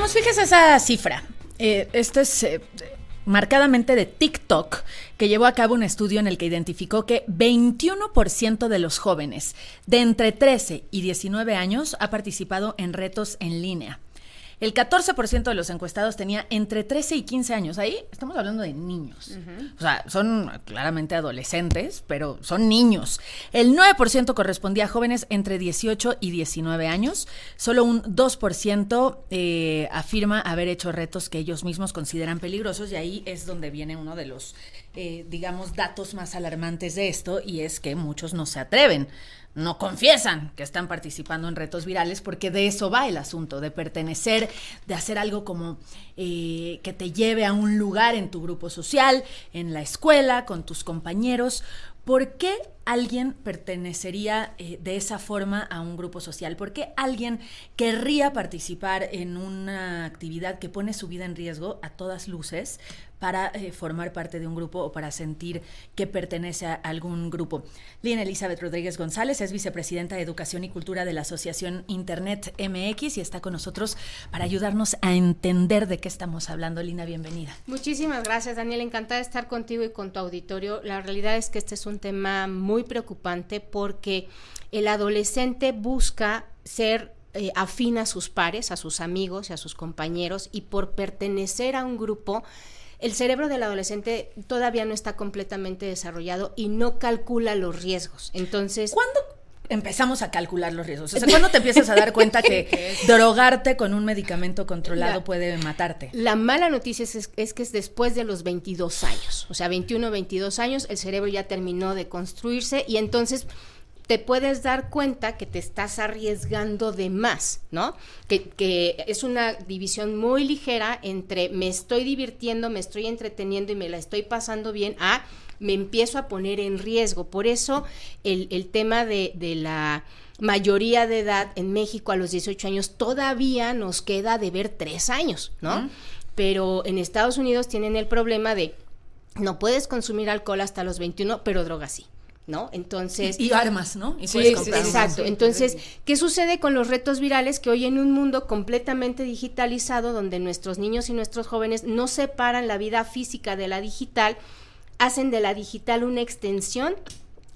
Veamos, fíjese esa cifra. Esto es marcadamente de TikTok, que llevó a cabo un estudio en el que identificó que 21% de los jóvenes de entre 13 y 19 años ha participado en retos en línea. El 14% de los encuestados tenía entre 13 y 15 años. Ahí estamos hablando de niños. Uh-huh. O sea, son claramente adolescentes, pero son niños. El 9% correspondía a jóvenes entre 18 y 19 años. Solo un 2% afirma haber hecho retos que ellos mismos consideran peligrosos, y ahí es donde viene uno de los, digamos, datos más alarmantes de esto, y es que muchos no se atreven. No confiesan que están participando en retos virales, porque de eso va el asunto, de pertenecer, de hacer algo como que te lleve a un lugar en tu grupo social, en la escuela, con tus compañeros. ¿Por qué alguien pertenecería de esa forma a un grupo social? ¿Por qué alguien querría participar en una actividad que pone su vida en riesgo a todas luces para formar parte de un grupo o para sentir que pertenece a algún grupo? Lina Elizabeth Rodríguez González es vicepresidenta de Educación y Cultura de la Asociación Internet MX y está con nosotros para ayudarnos a entender de qué estamos hablando. Lina, bienvenida. Muchísimas gracias, Daniel. Encantada de estar contigo y con tu auditorio. La realidad es que este es un tema muy preocupante, porque el adolescente busca ser afín a sus pares, a sus amigos y a sus compañeros, y por pertenecer a un grupo, el cerebro del adolescente todavía no está completamente desarrollado y no calcula los riesgos. Entonces, ¿cuándo empezamos a calcular los riesgos? O sea, ¿cuándo te empiezas a dar cuenta que drogarte con un medicamento controlado puede matarte? La mala noticia es que es después de los 22 años, o sea, 21, 22 años, el cerebro ya terminó de construirse, y entonces te puedes dar cuenta que te estás arriesgando de más, ¿no? Que es una división muy ligera entre me estoy divirtiendo, me estoy entreteniendo y me la estoy pasando bien, a me empiezo a poner en riesgo. Por eso el tema de la mayoría de edad en México a los 18 años todavía nos queda de ver 3 años, ¿no? Uh-huh. Pero en Estados Unidos tienen el problema de no puedes consumir alcohol hasta los 21, pero droga sí, ¿no? Entonces, y armas, ¿no? Y sí, exacto. Entonces, ¿qué sucede con los retos virales? Que hoy, en un mundo completamente digitalizado, donde nuestros niños y nuestros jóvenes no separan la vida física de la digital, hacen de la digital una extensión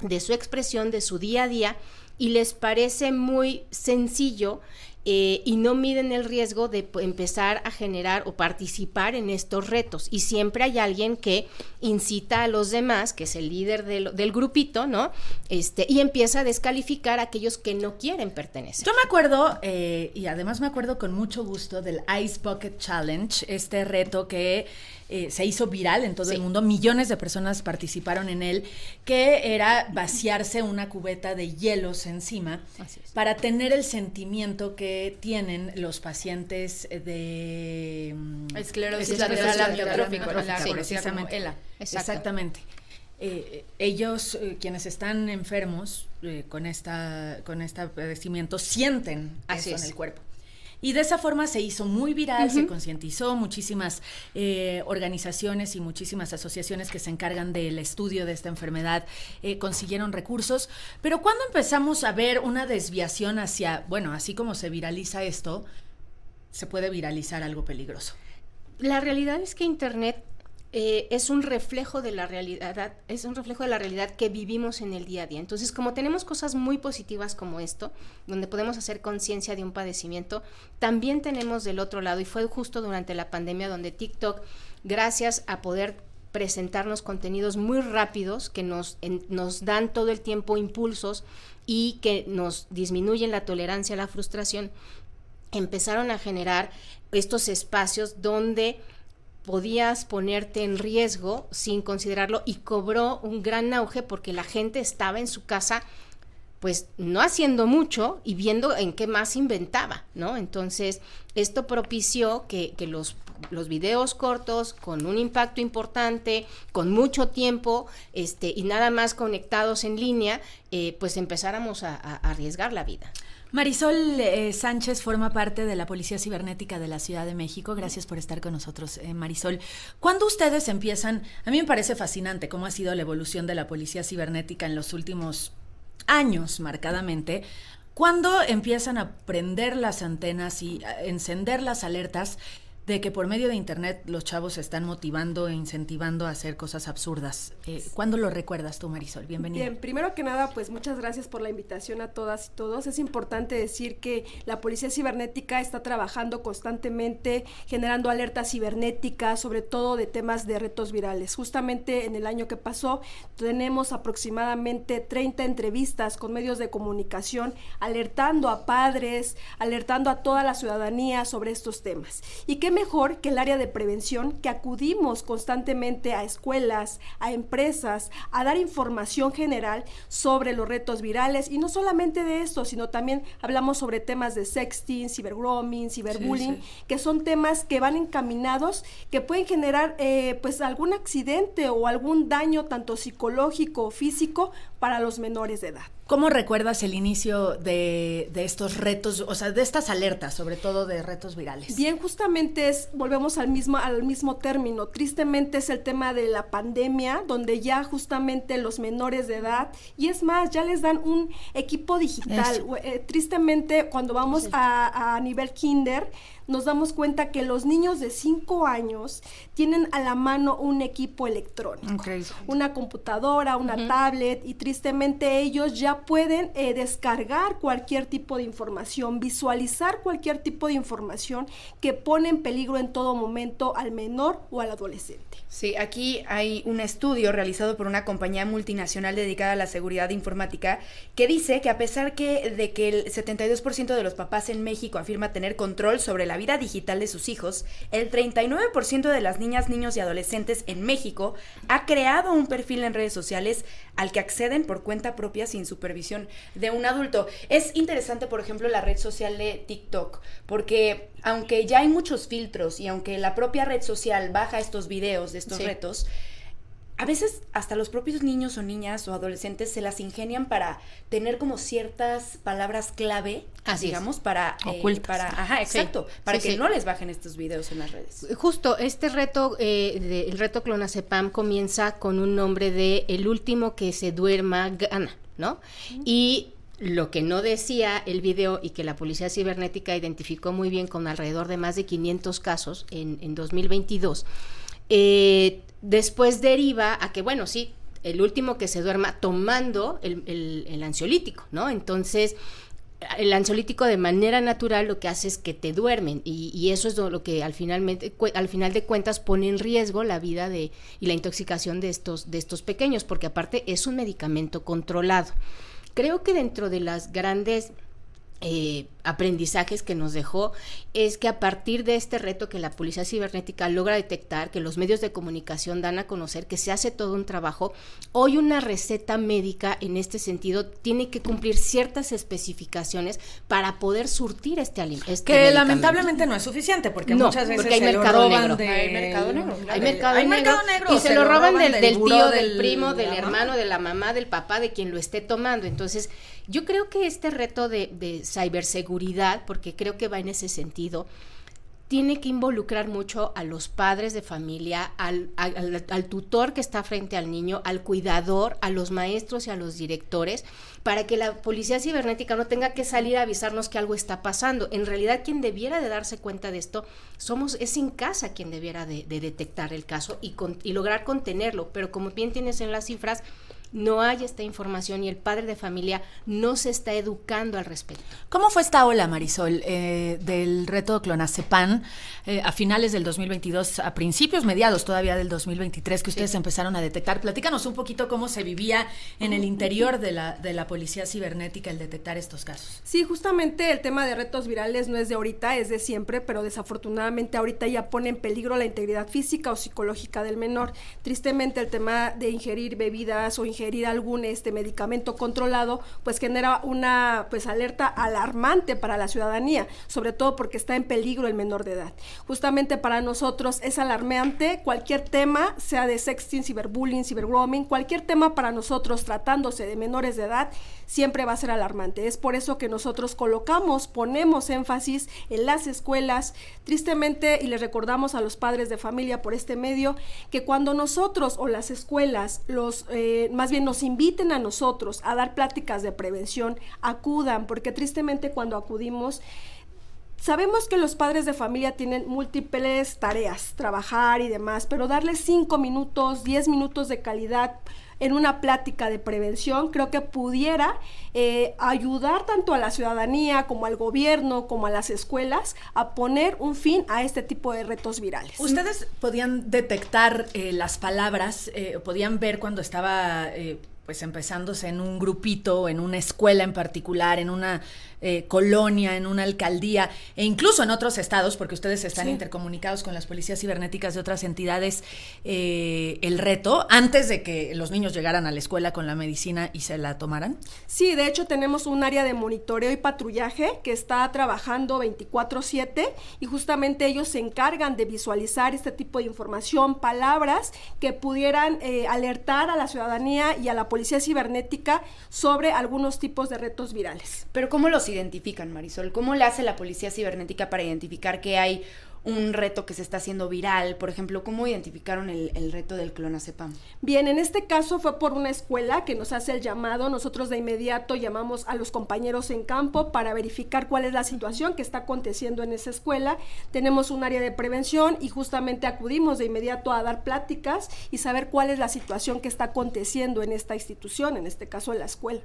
de su expresión, de su día a día, y les parece muy sencillo y no miden el riesgo de empezar a generar o participar en estos retos. Y siempre hay alguien que incita a los demás, que es el líder del grupito, ¿no? Y empieza a descalificar a aquellos que no quieren pertenecer. Yo me acuerdo, y además me acuerdo con mucho gusto, del Ice Bucket Challenge, este reto que se hizo viral en todo el mundo, millones de personas participaron en él, que era vaciarse una cubeta de hielos encima para tener el sentimiento que tienen los pacientes de esclerosis lateral amiotrófica, precisamente. ELA. Exactamente. Ellos, quienes están enfermos con este padecimiento, sienten eso en el cuerpo. Y de esa forma se hizo muy viral, se concientizó, muchísimas organizaciones y muchísimas asociaciones que se encargan del estudio de esta enfermedad consiguieron recursos. Pero ¿cuándo empezamos a ver una desviación hacia, bueno, así como se viraliza esto, se puede viralizar algo peligroso? La realidad es que Internet es un reflejo de la realidad, que vivimos en el día a día. Entonces, como tenemos cosas muy positivas como esto, donde podemos hacer conciencia de un padecimiento, también tenemos del otro lado, y fue justo durante la pandemia donde TikTok, gracias a poder presentarnos contenidos muy rápidos que nos dan todo el tiempo impulsos y que nos disminuyen la tolerancia a la frustración, empezaron a generar estos espacios donde podías ponerte en riesgo sin considerarlo, y cobró un gran auge porque la gente estaba en su casa, pues no haciendo mucho y viendo en qué más inventaba, ¿no? Entonces, esto propició que los videos cortos con un impacto importante, con mucho tiempo, y nada más conectados en línea, pues empezáramos a arriesgar la vida. Marisol Sánchez forma parte de la Policía Cibernética de la Ciudad de México. Gracias por estar con nosotros, Marisol. ¿Cuándo ustedes empiezan? A mí me parece fascinante cómo ha sido la evolución de la Policía Cibernética en los últimos años, marcadamente, ¿Cuándo empiezan a prender las antenas y a encender las alertas de que por medio de internet los chavos se están motivando e incentivando a hacer cosas absurdas? ¿Cuándo lo recuerdas tú, Marisol? Bienvenida. Bien, primero que nada, pues muchas gracias por la invitación a todas y todos. Es importante decir que la Policía Cibernética está trabajando constantemente, generando alertas cibernéticas, sobre todo de temas de retos virales. Justamente en el año que pasó, tenemos aproximadamente 30 entrevistas con medios de comunicación, alertando a padres, alertando a toda la ciudadanía sobre estos temas. ¿Y qué mejor que el área de prevención, que acudimos constantemente a escuelas, a empresas, a dar información general sobre los retos virales? Y no solamente de esto, sino también hablamos sobre temas de sexting, cibergrooming, ciberbullying, que son temas que van encaminados, que pueden generar pues algún accidente o algún daño tanto psicológico o físico para los menores de edad. ¿Cómo recuerdas el inicio de estos retos, o sea, de estas alertas, sobre todo de retos virales? Bien, justamente volvemos al mismo término. Tristemente es el tema de la pandemia, donde ya justamente los menores de edad, y es más, ya les dan un equipo digital. Tristemente, cuando vamos a nivel kinder, nos damos cuenta que los niños de 5 años tienen a la mano un equipo electrónico, una computadora, una tablet, y tristemente ellos ya pueden descargar cualquier tipo de información, visualizar cualquier tipo de información que pone en peligro en todo momento al menor o al adolescente. Sí, aquí hay un estudio realizado por una compañía multinacional dedicada a la seguridad informática que dice que a pesar de que el 72% de los papás en México afirma tener control sobre la vida digital de sus hijos, el 39% de las niñas, niños y adolescentes en México ha creado un perfil en redes sociales al que acceden por cuenta propia sin supervisión de un adulto. Es interesante, por ejemplo, la red social de TikTok, porque aunque ya hay muchos filtros y aunque la propia red social baja estos videos de estos retos, a veces hasta los propios niños o niñas o adolescentes se las ingenian para tener como ciertas palabras clave, digamos, para ocultas. Para que no les bajen estos videos en las redes. Justo, este reto, el reto Clonazepam comienza con un nombre de el último que se duerma gana, ¿no? Y lo que no decía el video y que la Policía Cibernética identificó muy bien con alrededor de más de 500 casos en 2022, después deriva a que, bueno, sí, el último que se duerma tomando el ansiolítico, ¿no? Entonces, el ansiolítico de manera natural lo que hace es que te duermen y eso es lo que al final de cuentas pone en riesgo la vida y la intoxicación de estos pequeños, porque aparte es un medicamento controlado. Creo que dentro de las grandes aprendizajes que nos dejó es que a partir de este reto que la Policía Cibernética logra detectar, que los medios de comunicación dan a conocer, que se hace todo un trabajo, hoy una receta médica en este sentido tiene que cumplir ciertas especificaciones para poder surtir este que lamentablemente no es suficiente, porque muchas veces porque hay mercado negro. Hay mercado negro y se lo roban del tío, del primo, del hermano, de la mamá, del papá, de quien lo esté tomando. Entonces, yo creo que este reto de ciberseguridad, porque creo que va en ese sentido, tiene que involucrar mucho a los padres de familia, al tutor que está frente al niño, al cuidador, a los maestros y a los directores, para que la Policía Cibernética no tenga que salir a avisarnos que algo está pasando. En realidad, quien debiera de darse cuenta de esto es en casa quien debiera de detectar el caso y lograr contenerlo, pero como bien tienes en las cifras, no hay esta información y el padre de familia no se está educando al respecto. ¿Cómo fue esta ola, Marisol, del reto Clonazepam a finales del 2022, a principios, mediados todavía del 2023, que ustedes empezaron a detectar? Platícanos un poquito cómo se vivía en el interior de la Policía Cibernética el detectar estos casos. Sí, justamente el tema de retos virales no es de ahorita, es de siempre, pero desafortunadamente ahorita ya pone en peligro la integridad física o psicológica del menor. Tristemente el tema de ingerir bebidas o ingerir algún medicamento controlado, pues genera una alerta alarmante para la ciudadanía, sobre todo porque está en peligro el menor de edad. Justamente para nosotros es alarmante cualquier tema, sea de sexting, ciberbullying, cibergrooming, cualquier tema para nosotros tratándose de menores de edad, siempre va a ser alarmante. Es por eso que nosotros ponemos énfasis en las escuelas, tristemente, y les recordamos a los padres de familia por este medio, que cuando nosotros o las escuelas, más bien nos inviten a nosotros a dar pláticas de prevención, acudan, porque tristemente cuando acudimos, sabemos que los padres de familia tienen múltiples tareas, trabajar y demás, pero darles 5 minutos, 10 minutos de calidad en una plática de prevención, creo que pudiera ayudar tanto a la ciudadanía como al gobierno, como a las escuelas, a poner un fin a este tipo de retos virales. ¿Ustedes podían detectar las palabras, podían ver cuando estaba pues empezándose en un grupito, en una escuela en particular, en una colonia, en una alcaldía, e incluso en otros estados, porque ustedes están intercomunicados con las policías cibernéticas de otras entidades, el reto, antes de que los niños llegaran a la escuela con la medicina y se la tomaran? Sí, de hecho tenemos un área de monitoreo y patrullaje que está trabajando 24/7 y justamente ellos se encargan de visualizar este tipo de información, palabras que pudieran alertar a la ciudadanía y a la policía cibernética sobre algunos tipos de retos virales. Pero ¿cómo los identifican, Marisol? ¿Cómo le hace la policía cibernética para identificar que hay un reto que se está haciendo viral? Por ejemplo, ¿cómo identificaron el reto del clonazepam? Bien, en este caso fue por una escuela que nos hace el llamado. Nosotros de inmediato llamamos a los compañeros en campo para verificar cuál es la situación que está aconteciendo en esa escuela. Tenemos un área de prevención y justamente acudimos de inmediato a dar pláticas y saber cuál es la situación que está aconteciendo en esta institución, en este caso en la escuela.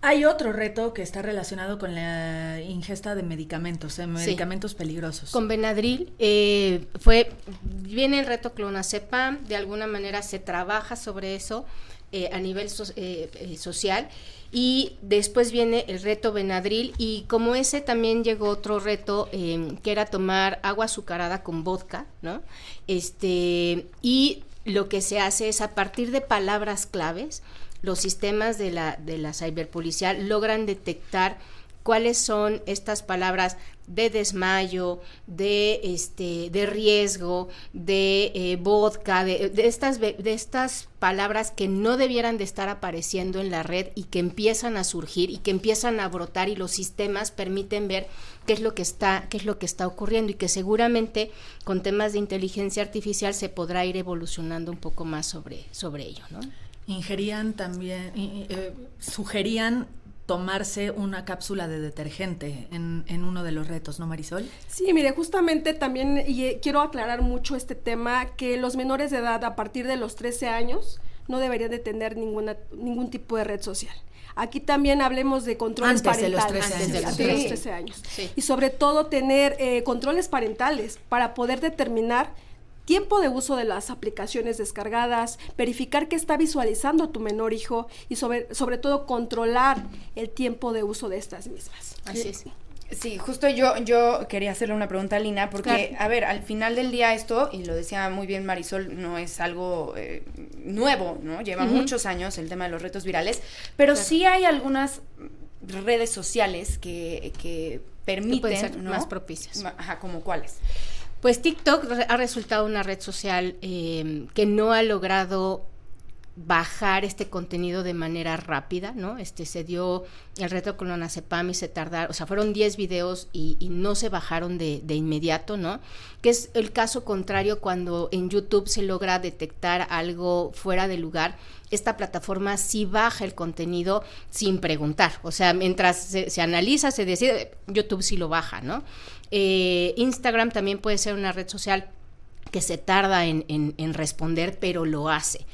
Hay otro reto que está relacionado con la ingesta de medicamentos, medicamentos peligrosos. Con Benadryl viene el reto clonazepam, de alguna manera se trabaja sobre eso a nivel social, y después viene el reto Benadryl, y como ese también llegó otro reto que era tomar agua azucarada con vodka, ¿no? Y lo que se hace es, a partir de palabras claves, los sistemas de la ciberpolicía logran detectar cuáles son estas palabras de desmayo, de riesgo, de vodka, de estas palabras que no debieran de estar apareciendo en la red y que empiezan a surgir y que empiezan a brotar, y los sistemas permiten ver qué es lo que está ocurriendo, y que seguramente con temas de inteligencia artificial se podrá ir evolucionando un poco más sobre ello, ¿no? Ingerían también, sugerían tomarse una cápsula de detergente en uno de los retos, ¿no, Marisol? Sí, mire, justamente también quiero aclarar mucho este tema, que los menores de edad a partir de los 13 años no deberían de tener ningún tipo de red social. Aquí también hablemos de controles parentales. Antes de los 13 años. Sí. Y sobre todo tener controles parentales para poder determinar tiempo de uso de las aplicaciones descargadas, verificar qué está visualizando tu menor hijo y sobre todo controlar el tiempo de uso de estas mismas. Así es. Sí, justo yo quería hacerle una pregunta a Lina, porque, claro, a ver, al final del día esto, y lo decía muy bien Marisol, no es algo nuevo, ¿no? Lleva muchos años el tema de los retos virales, pero claro, sí hay algunas redes sociales que permiten, pueden ser, ¿no?, más propicias. Ajá, ¿como cuáles? Pues TikTok ha resultado una red social que no ha logrado bajar este contenido de manera rápida, ¿no? Se dio el reto clonazepam y se tardaron, o sea, fueron 10 videos y no se bajaron de inmediato, ¿no? Que es el caso contrario cuando en YouTube se logra detectar algo fuera de lugar. Esta plataforma sí baja el contenido sin preguntar, o sea, mientras se analiza, se decide, YouTube sí lo baja, ¿no? Instagram también puede ser una red social que se tarda en responder, pero lo hace.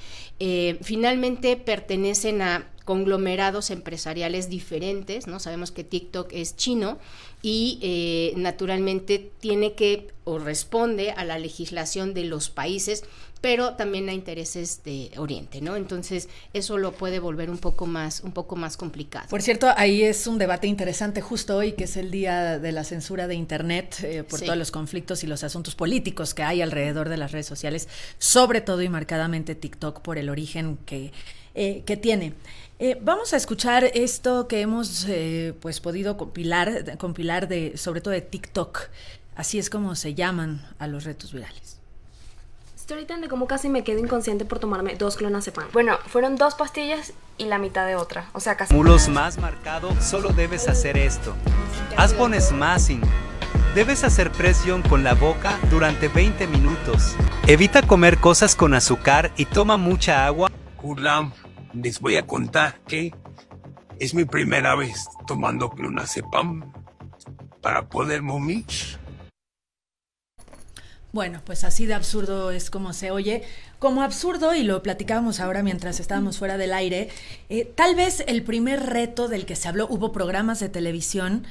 Finalmente pertenecen a conglomerados empresariales diferentes, ¿no? Sabemos que TikTok es chino y naturalmente tiene que o responde a la legislación de los países, pero también a intereses de Oriente, ¿no? Entonces eso lo puede volver un poco más complicado. Por cierto, ahí es un debate interesante justo hoy, que es el día de la censura de Internet, por todos los conflictos y los asuntos políticos que hay alrededor de las redes sociales, sobre todo y marcadamente TikTok por el origen que tiene. Vamos a escuchar esto que hemos pues podido compilar sobre todo de TikTok. Así es como se llaman a los retos virales. Story time de cómo casi me quedo inconsciente por tomarme 2 clonazepam. Bueno, fueron 2 pastillas y la mitad de otra, o sea, casi. Mulos más marcado, solo debes hacer esto. Haz smashing. Debes hacer presión con la boca durante 20 minutos. Evita comer cosas con azúcar y toma mucha agua. Kurlam, Les voy a contar que es mi primera vez tomando clonazepam para poder dormir. Bueno, pues así de absurdo es como se oye. Como absurdo, y lo platicábamos ahora mientras estábamos fuera del aire, tal vez el primer reto del que se habló, hubo programas de televisión.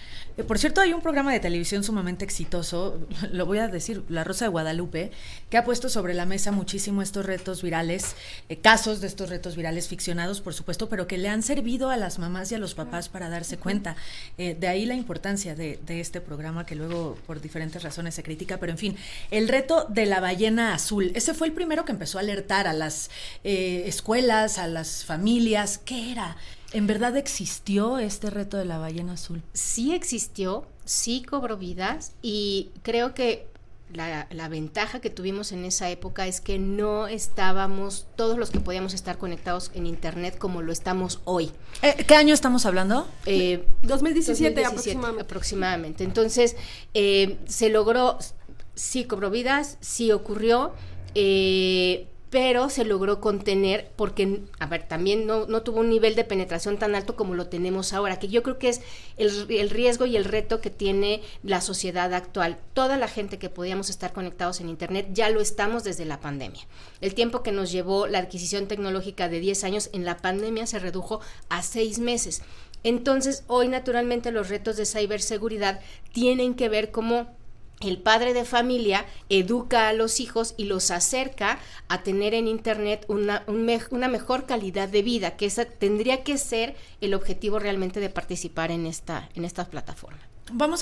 Por cierto, hay un programa de televisión sumamente exitoso, lo voy a decir, La Rosa de Guadalupe, que ha puesto sobre la mesa muchísimo estos retos virales, casos de estos retos virales ficcionados, por supuesto, pero que le han servido a las mamás y a los papás para darse cuenta. De ahí la importancia de este programa, que luego por diferentes razones se critica, pero en fin, el reto de la ballena azul, ese fue el primero que empezó a alertar a las escuelas, a las familias. ¿Qué era? ¿En verdad existió este reto de la ballena azul? Sí existió, sí cobró vidas, y creo que la ventaja que tuvimos en esa época es que no estábamos todos los que podíamos estar conectados en internet como lo estamos hoy. ¿Qué año estamos hablando? 2017 aproximadamente. Entonces, se logró, sí cobró vidas, sí ocurrió, pero se logró contener porque, a ver, también no tuvo un nivel de penetración tan alto como lo tenemos ahora, que yo creo que es el riesgo y el reto que tiene la sociedad actual. Toda la gente que podíamos estar conectados en internet ya lo estamos desde la pandemia. El tiempo que nos llevó la adquisición tecnológica de 10 años, en la pandemia se redujo a 6 meses. Entonces, hoy naturalmente los retos de ciberseguridad tienen que ver cómo el padre de familia educa a los hijos y los acerca a tener en internet una mejor calidad de vida, que esa tendría que ser el objetivo realmente de participar en esta plataforma. Vamos a